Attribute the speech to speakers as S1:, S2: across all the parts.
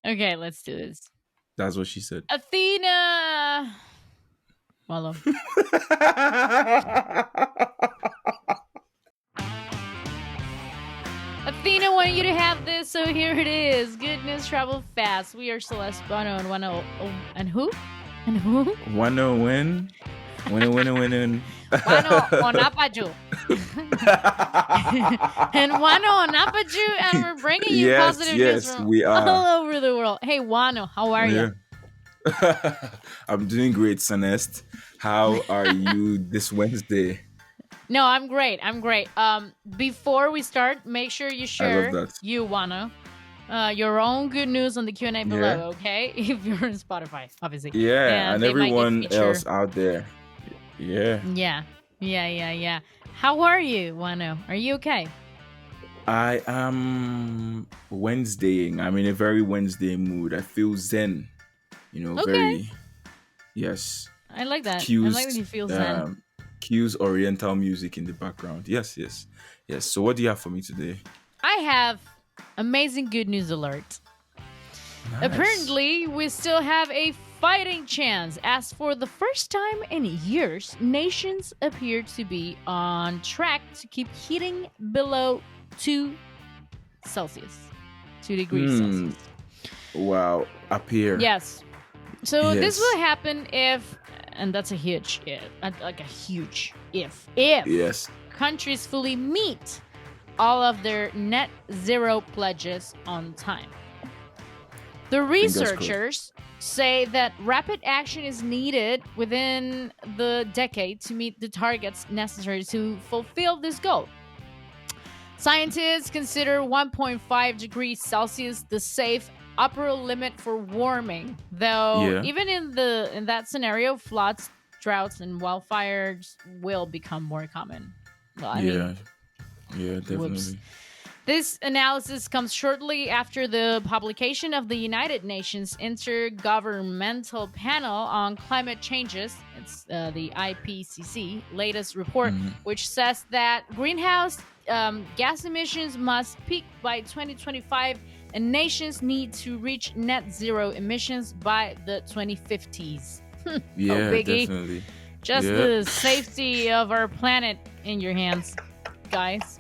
S1: Okay, let's do this.
S2: That's what she said.
S1: Athena. Wallow. Athena wanted you to have this, so here it is. Good news travel fast. We are Celeste Bono and 10. And who? And who?
S2: Wanna win? Win.
S1: Wano Onapaju. And Wano Onapaju, and we're bringing you
S2: Yes,
S1: positive news
S2: yes,
S1: from
S2: we are.
S1: all over the world. Hey, Wano, how are you?
S2: Yeah. I'm doing great, Celeste. How are you this Wednesday?
S1: No, I'm great. I'm great. Before we start, make sure you
S2: I love
S1: share
S2: that.
S1: Wano, your own good news on the Q&A
S2: Yeah.
S1: below, okay? If you're on Spotify, obviously.
S2: Yeah,
S1: And
S2: and
S1: they might get
S2: everyone
S1: featured.
S2: else out there. Yeah.
S1: Yeah. How are you, Wano? Are you okay?
S2: I am Wednesdaying. I'm in a very Wednesday mood. I feel zen,
S1: Okay.
S2: very, yes,
S1: I like that. I like that
S2: cues,
S1: you feel zen.
S2: um, cues oriental music in the background. Yes. So what do you have for me today?
S1: I have amazing good news alert.
S2: Nice.
S1: Apparently, we still have a fighting chance, as for the first time in years, nations appear to be on track to keep heating below 2 Celsius. 2 degrees
S2: Hmm.
S1: Celsius.
S2: Wow. Appear.
S1: Yes. So this will
S2: Yes.
S1: happen if, and that's a huge if, like a huge if
S2: Yes.
S1: countries fully meet all of their net zero pledges on time. The
S2: Fingers crossed.
S1: researchers say that rapid action is needed within the decade to meet the targets necessary to fulfill this goal. Scientists consider 1.5 degrees Celsius the safe upper limit for warming, though
S2: Yeah.
S1: even in that scenario, floods, droughts, and wildfires will become more common. Well, I
S2: Yeah.
S1: mean,
S2: Yeah.
S1: whoops.
S2: Definitely.
S1: This analysis comes shortly after the publication of the United Nations Intergovernmental Panel on Climate Changes, it's the IPCC, latest report,
S2: Mhm.
S1: which says that greenhouse gas emissions must peak by 2025 and nations need to reach net zero emissions by the 2050s. Oh,
S2: Yeah.
S1: biggie.
S2: Definitely.
S1: Just
S2: Yeah.
S1: the safety of our planet in your hands, guys.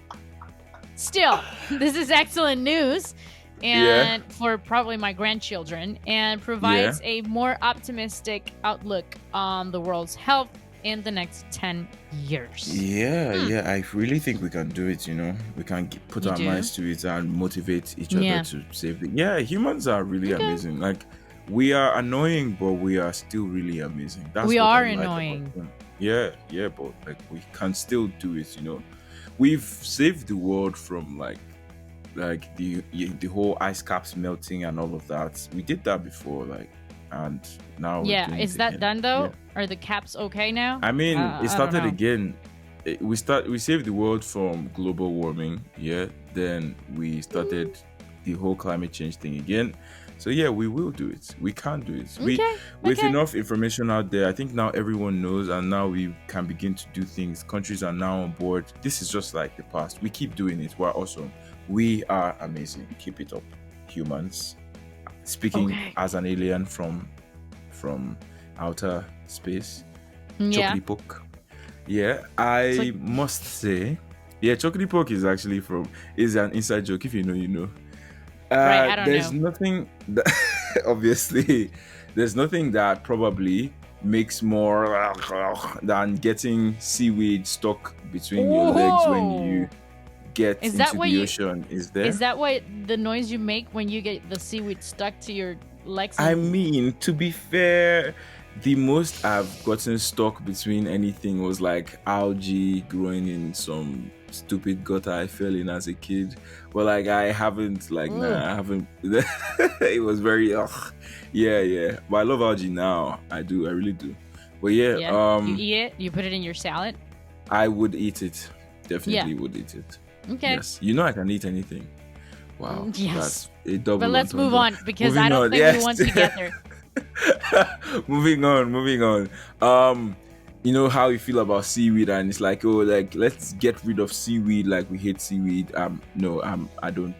S1: Still, this is excellent news
S2: Yeah.
S1: and for probably my grandchildren, and
S2: Yeah.
S1: provides a more optimistic outlook on the world's health in the next 10 years.
S2: Yeah. I really think we can do it. We can put
S1: You
S2: our
S1: do?
S2: minds to it and motivate each other
S1: Yeah.
S2: to save it. Yeah, humans are really
S1: Okay.
S2: amazing. Like, we are annoying, but we are still really amazing. That's
S1: We
S2: what I
S1: are
S2: like about
S1: annoying.
S2: them. Yeah, but like we can still do it. We've saved the world from like the whole ice caps melting and all of that. We did that before, and now we're
S1: Yeah.
S2: doing it
S1: Is that
S2: again.
S1: done
S2: Yeah.
S1: though? Are the caps okay now?
S2: I mean, it
S1: I don't
S2: started
S1: know.
S2: again. We saved the world from global warming. Yeah. Then we started the whole climate change thing again. So yeah, we will do it. We can do it.
S1: Okay.
S2: With
S1: Okay.
S2: enough information out there, I think now everyone knows, and now we can begin to do things. Countries are now on board. This is just like the past. We keep doing it. We're awesome. We are amazing. Keep it up, humans. Speaking
S1: Okay.
S2: as an alien from outer space.
S1: Yeah.
S2: Chocolate poke. Yeah, I
S1: like-
S2: must say, yeah, chocolate poke is an inside joke. If you know, you know.
S1: Right. I don't
S2: There's
S1: know.
S2: nothing that obviously there's nothing that probably makes more than getting seaweed stuck between your legs when you
S1: Whoa.
S2: get
S1: Is that
S2: into
S1: what
S2: the
S1: you-
S2: ocean. Is there?
S1: Is that what the noise you make when you get the seaweed stuck to your legs?
S2: I mean, to be fair, the most I've gotten stuck between anything was like algae growing in some stupid gutter I fell in as a kid. But like I haven't I haven't it was very yeah. But I love algae now. I do, I really do. But yeah,
S1: You eat it? You put it in your salad?
S2: I would eat it. Definitely would eat it.
S1: Okay.
S2: Yes. I can eat anything. Wow.
S1: Yes.
S2: That's a double
S1: But let's move
S2: entendre.
S1: on because
S2: Moving
S1: I don't
S2: on,
S1: think we
S2: yes.
S1: want to get there.
S2: moving on. You know how you feel about seaweed, and it's like, oh, like let's get rid of seaweed, like we hate seaweed. No, I don't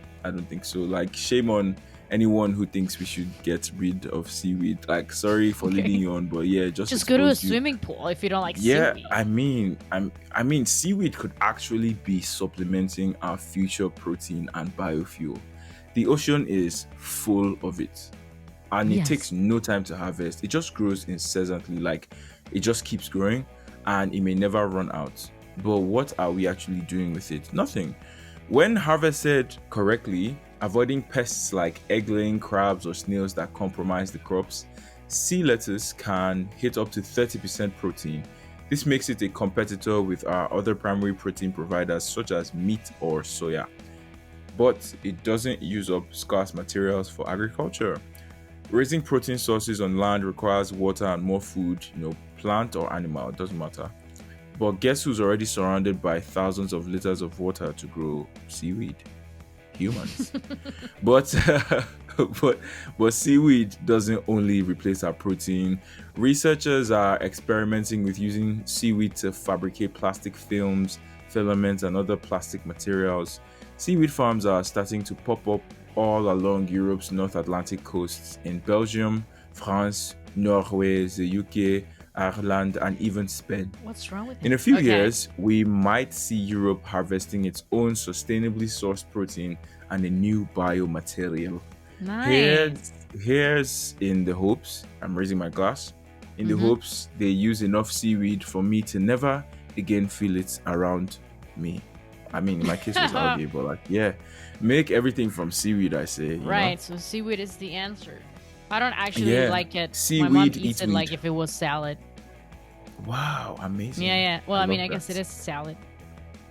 S2: think so. Like, shame on anyone who thinks we should get rid of seaweed, like, sorry for leading
S1: Okay.
S2: you on, but yeah, just
S1: Just go to a
S2: exposed you.
S1: swimming pool if you don't like
S2: Yeah,
S1: seaweed.
S2: I mean, seaweed could actually be supplementing our future protein and biofuel. The ocean is full of it, and it takes
S1: Yes.
S2: no time to harvest. It just grows incessantly, like it just keeps growing, and it may never run out. But what are we actually doing with it? Nothing. When harvested correctly, avoiding pests like egg-laying crabs or snails that compromise the crops, sea lettuce can hit up to 30% protein. This makes it a competitor with our other primary protein providers such as meat or soya. But it doesn't use up scarce materials for agriculture. Raising protein sources on land requires water and more food, plant or animal, it doesn't matter. But guess who's already surrounded by thousands of liters of water to grow seaweed? Humans. But but seaweed doesn't only replace our protein. Researchers are experimenting with using seaweed to fabricate plastic films, filaments, and other plastic materials. Seaweed farms are starting to pop up all along Europe's North Atlantic coasts in Belgium, France, Norway, the UK, Ireland, and even Spain.
S1: What's wrong with
S2: In
S1: it?
S2: a few
S1: Okay.
S2: years, we might see Europe harvesting its own sustainably sourced protein and a new biomaterial.
S1: Nice.
S2: Here's in the hopes, I'm raising my glass, in the
S1: Mm-hmm.
S2: hopes they use enough seaweed for me to never again feel it around me. I mean, in my case was algae, but like, yeah, make everything from seaweed, I say.
S1: Right, so seaweed is the answer. I don't actually
S2: Yeah,
S1: like it. My mom
S2: seaweed
S1: eats
S2: eats
S1: it like
S2: weed.
S1: if it was salad.
S2: Wow, amazing.
S1: Yeah, yeah. Well, I mean,
S2: love
S1: I guess
S2: that.
S1: it is salad.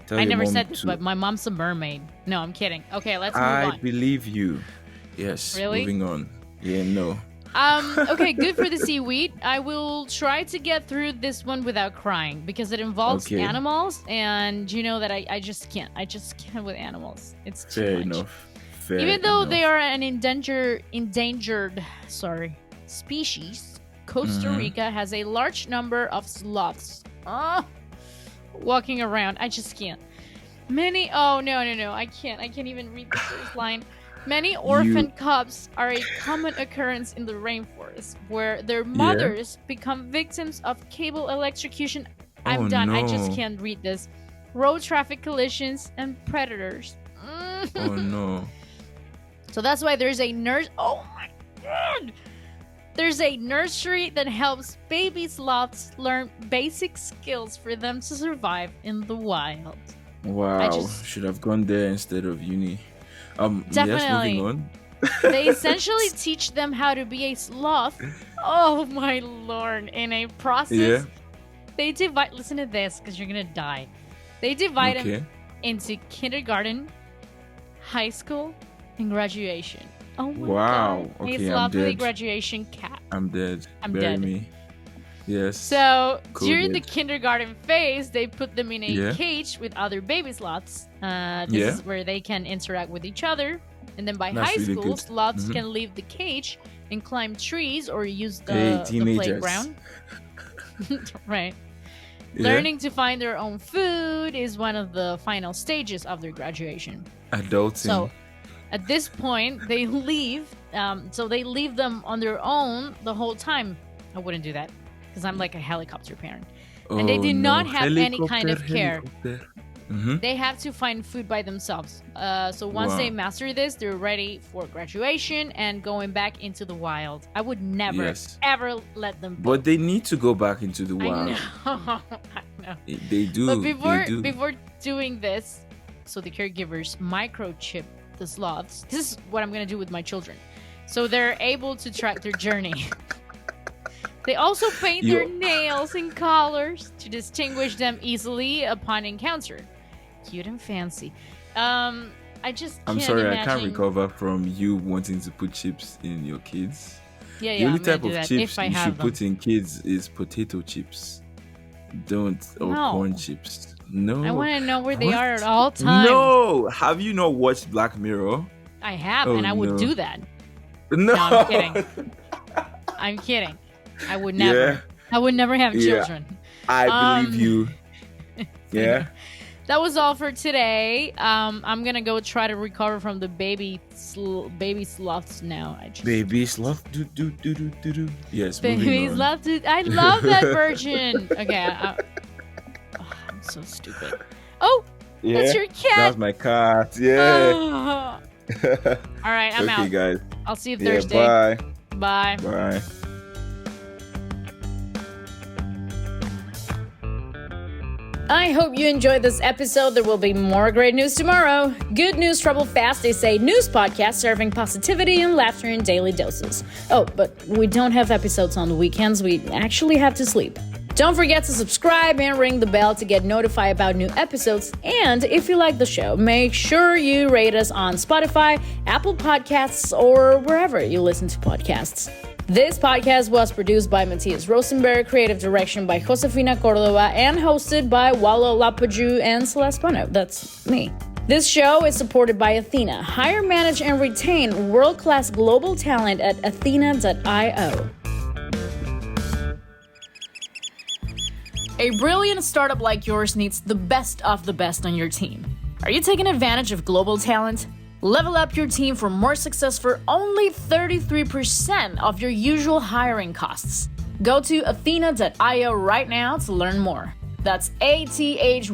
S2: Tell
S1: I
S2: your
S1: never
S2: mom
S1: said this,
S2: to.
S1: but my mom's a mermaid. No, I'm kidding. Okay, let's move
S2: I
S1: on.
S2: believe you. Yes,
S1: Really?
S2: moving on. Yeah, no.
S1: Okay, good for the seaweed. I will try to get through this one without crying because it involves
S2: Okay,
S1: animals, and you know that I just can't. I just can't with animals. It's too
S2: fair
S1: much.
S2: enough. Fair
S1: Even though
S2: enough.
S1: they are an endangered, species, Costa
S2: Mhm.
S1: Rica has a large number of sloths. Walking around. I just can't. Many. Oh no! I can't even read the first line. Many orphan cubs are a common occurrence in the rainforest, where their
S2: Yeah.
S1: mothers become victims of cable electrocution.
S2: Oh
S1: I'm done. I just
S2: no.
S1: can't read this. Road traffic collisions and predators.
S2: Oh no.
S1: So that's why there's a nurse. Oh my god! There's a nursery that helps baby sloths learn basic skills for them to survive in the wild.
S2: Wow.
S1: just-
S2: Should have gone there instead of uni. Yes,
S1: Definitely.
S2: moving on.
S1: They essentially teach them how to be a sloth. Oh my lord! In a process,
S2: Yeah.
S1: they divide. Listen to this, because you're gonna die. They divide them
S2: Okay.
S1: into kindergarten, high school, and graduation. Oh my
S2: Wow.
S1: god!
S2: Okay,
S1: a
S2: I'm
S1: sloth with a
S2: dead.
S1: graduation cap.
S2: I'm dead.
S1: I'm
S2: Bury
S1: dead.
S2: me. Yes.
S1: So during the
S2: Coded.
S1: kindergarten phase, they put them in a
S2: Yeah.
S1: cage with other baby sloths. This
S2: Yeah.
S1: is where they can interact with each other. And then by
S2: That's
S1: high
S2: really
S1: school,
S2: good.
S1: sloths
S2: Mhm.
S1: can leave the cage and climb trees or use the,
S2: Hey,
S1: the
S2: teenagers.
S1: playground. Right.
S2: Yeah.
S1: Learning to find their own food is one of the final stages of their graduation.
S2: Adulting.
S1: So at this point, they leave. So they leave them on their own the whole time. I wouldn't do that because I'm like a helicopter parent. And they do not have any kind of care.
S2: Mm-hmm.
S1: They have to find food by themselves. So once
S2: Wow.
S1: they master this, they're ready for graduation and going back into the wild. I would never,
S2: Yes.
S1: ever let them go.
S2: But they need to go back into the wild.
S1: I know. I know.
S2: They do.
S1: But
S2: they do.
S1: before doing this, so the caregivers microchip the sloths. This is what I'm gonna do with my children. So they're able to track their journey. They also paint their nails and collars to distinguish them easily upon encounter. Cute and fancy. I just can't
S2: I'm sorry,
S1: imagine.
S2: I can't recover from you wanting to put chips in your kids.
S1: Yeah,
S2: The
S1: yeah.
S2: only
S1: I'm gonna
S2: type
S1: do
S2: of
S1: that
S2: chips
S1: if I
S2: you
S1: have
S2: should
S1: them.
S2: put in kids is potato chips. Don't or
S1: No.
S2: corn chips. No.
S1: I want to know where they
S2: What?
S1: are at all times.
S2: No. Have you not watched Black Mirror?
S1: I have,
S2: Oh,
S1: and I would
S2: no.
S1: do that.
S2: No.
S1: I'm kidding. I'm kidding. I would never.
S2: Yeah.
S1: I would never have
S2: Yeah.
S1: children.
S2: I believe
S1: Um,
S2: you. Yeah.
S1: that was all for today. I'm gonna go try to recover from the baby sloths now.
S2: Baby sloth. Do do do do do do. Yes,
S1: Baby
S2: moving on.
S1: sloths. I love that version. Okay, I'm so stupid. Oh,
S2: Yeah,
S1: that's your cat.
S2: That's my cat. Yeah.
S1: Oh. All right, I'm out.
S2: Okay, guys.
S1: I'll see you
S2: Yeah,
S1: Thursday.
S2: bye.
S1: Bye.
S2: Bye.
S1: I hope you enjoyed this episode. There will be more great news tomorrow. Good news, trouble fast. They say news podcast serving positivity and laughter in daily doses. Oh, but we don't have episodes on the weekends. We actually have to sleep. Don't forget to subscribe and ring the bell to get notified about new episodes. And if you like the show, make sure you rate us on Spotify, Apple Podcasts, or wherever you listen to podcasts. This podcast was produced by Matthias Rosenberg, creative direction by Josefina Cordova, and hosted by Walo Lapaju and Celeste Bono. That's me. This show is supported by Athyna. Hire, manage, and retain world-class global talent at Athyna.io. A brilliant startup like yours needs the best of the best on your team. Are you taking advantage of global talent? Level up your team for more success for only 33% of your usual hiring costs. Go to Athyna.io right now to learn more. That's Athyna.io.